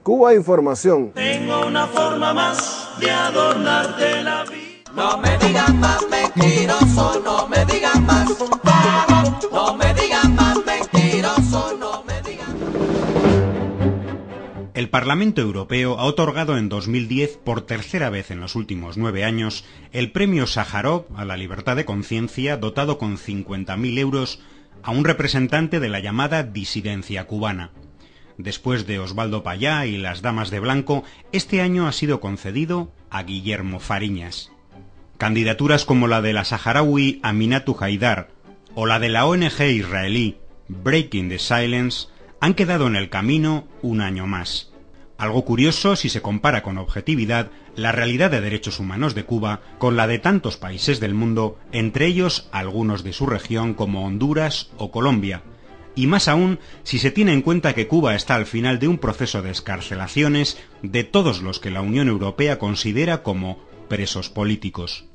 Cuba Información. Tengo una forma más de adornarte la vida. No me digan más mentiroso, no me digan más. No me digan más mentiroso, no me digan más. El Parlamento Europeo ha otorgado en 2010, por tercera vez en los últimos 9 años, el premio Sájarov a la libertad de conciencia, dotado con 50.000 euros, a un representante de la llamada disidencia cubana. Después de Osvaldo Payá y las Damas de Blanco, este año ha sido concedido a Guillermo Fariñas. Candidaturas como la de la saharaui Aminatou Haidar o la de la ONG israelí Breaking the Silence han quedado en el camino un año más. Algo curioso si se compara con objetividad la realidad de derechos humanos de Cuba con la de tantos países del mundo, entre ellos algunos de su región como Honduras o Colombia, y más aún si se tiene en cuenta que Cuba está al final de un proceso de excarcelaciones de todos los que la Unión Europea considera como presos políticos.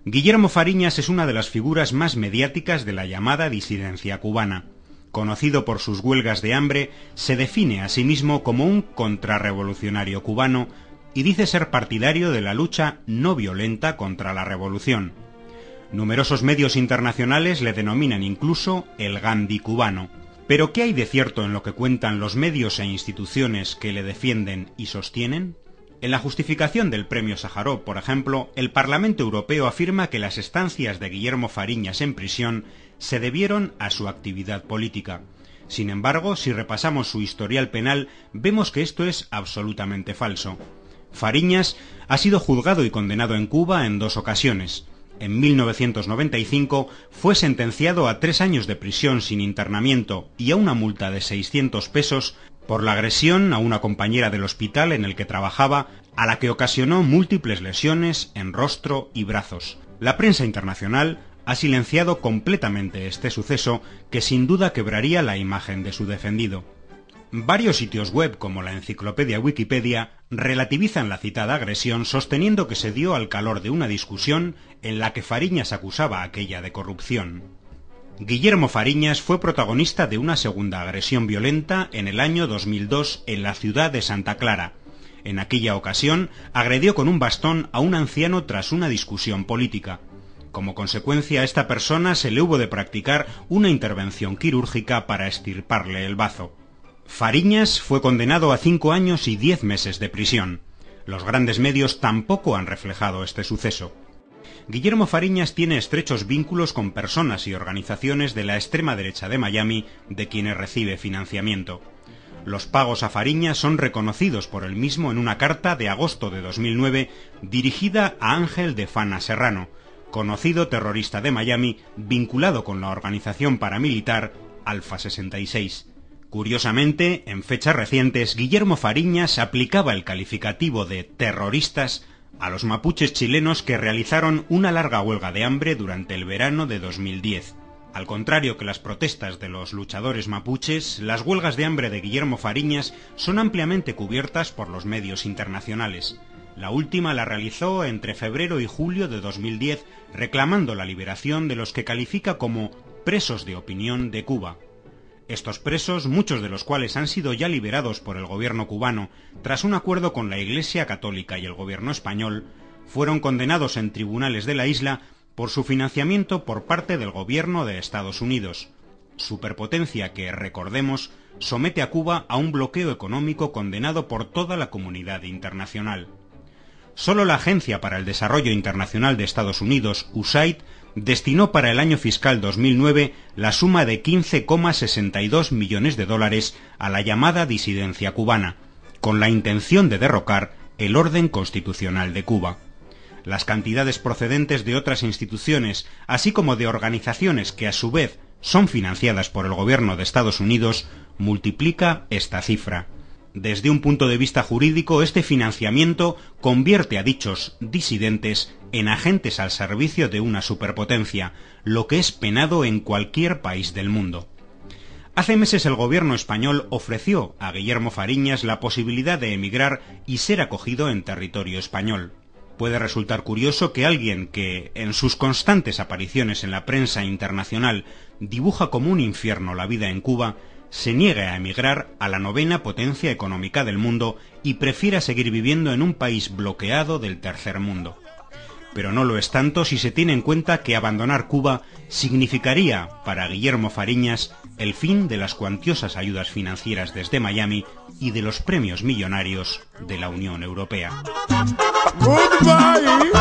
Guillermo Fariñas es una de las figuras más mediáticas de la llamada disidencia cubana. Conocido por sus huelgas de hambre, se define a sí mismo como un contrarrevolucionario cubano y dice ser partidario de la lucha no violenta contra la revolución. Numerosos medios internacionales le denominan incluso el Gandhi cubano. ¿Pero qué hay de cierto en lo que cuentan los medios e instituciones que le defienden y sostienen? En la justificación del premio Sájarov, por ejemplo, el Parlamento Europeo afirma que las estancias de Guillermo Fariñas en prisión se debieron a su actividad política. Sin embargo, si repasamos su historial penal, vemos que esto es absolutamente falso. Fariñas ha sido juzgado y condenado en Cuba en 2 ocasiones. En 1995 fue sentenciado a 3 años de prisión sin internamiento y a una multa de 600 pesos por la agresión a una compañera del hospital en el que trabajaba, a la que ocasionó múltiples lesiones en rostro y brazos. La prensa internacional ha silenciado completamente este suceso, que sin duda quebraría la imagen de su defendido. Varios sitios web, como la enciclopedia Wikipedia, relativizan la citada agresión, sosteniendo que se dio al calor de una discusión en la que Fariñas acusaba a aquella de corrupción. Guillermo Fariñas fue protagonista de una segunda agresión violenta en el año 2002 en la ciudad de Santa Clara. En aquella ocasión, agredió con un bastón a un anciano tras una discusión política. Como consecuencia, a esta persona se le hubo de practicar una intervención quirúrgica para extirparle el bazo. Fariñas fue condenado a 5 años y 10 meses de prisión. Los grandes medios tampoco han reflejado este suceso. Guillermo Fariñas tiene estrechos vínculos con personas y organizaciones de la extrema derecha de Miami, de quienes recibe financiamiento. Los pagos a Fariñas son reconocidos por él mismo en una carta de agosto de 2009 dirigida a Ángel de Fana Serrano, conocido terrorista de Miami vinculado con la organización paramilitar Alfa 66. Curiosamente, en fechas recientes, Guillermo Fariñas aplicaba el calificativo de terroristas a los mapuches chilenos que realizaron una larga huelga de hambre durante el verano de 2010. Al contrario que las protestas de los luchadores mapuches, las huelgas de hambre de Guillermo Fariñas son ampliamente cubiertas por los medios internacionales. La última la realizó entre febrero y julio de 2010, reclamando la liberación de los que califica como presos de opinión de Cuba. Estos presos, muchos de los cuales han sido ya liberados por el gobierno cubano tras un acuerdo con la Iglesia Católica y el gobierno español, fueron condenados en tribunales de la isla por su financiamiento por parte del gobierno de Estados Unidos, superpotencia que, recordemos, somete a Cuba a un bloqueo económico condenado por toda la comunidad internacional. Solo la Agencia para el Desarrollo Internacional de Estados Unidos, USAID, destinó para el año fiscal 2009 la suma de 15,62 millones de dólares a la llamada disidencia cubana, con la intención de derrocar el orden constitucional de Cuba. Las cantidades procedentes de otras instituciones, así como de organizaciones que a su vez son financiadas por el gobierno de Estados Unidos, multiplica esta cifra. Desde un punto de vista jurídico, este financiamiento convierte a dichos disidentes en agentes al servicio de una superpotencia, lo que es penado en cualquier país del mundo. Hace meses el gobierno español ofreció a Guillermo Fariñas la posibilidad de emigrar y ser acogido en territorio español. Puede resultar curioso que alguien que, en sus constantes apariciones en la prensa internacional, dibuja como un infierno la vida en Cuba, se niegue a emigrar a la 9ª potencia económica del mundo y prefiera seguir viviendo en un país bloqueado del tercer mundo. Pero no lo es tanto si se tiene en cuenta que abandonar Cuba significaría, para Guillermo Fariñas, el fin de las cuantiosas ayudas financieras desde Miami y de los premios millonarios de la Unión Europea. Goodbye.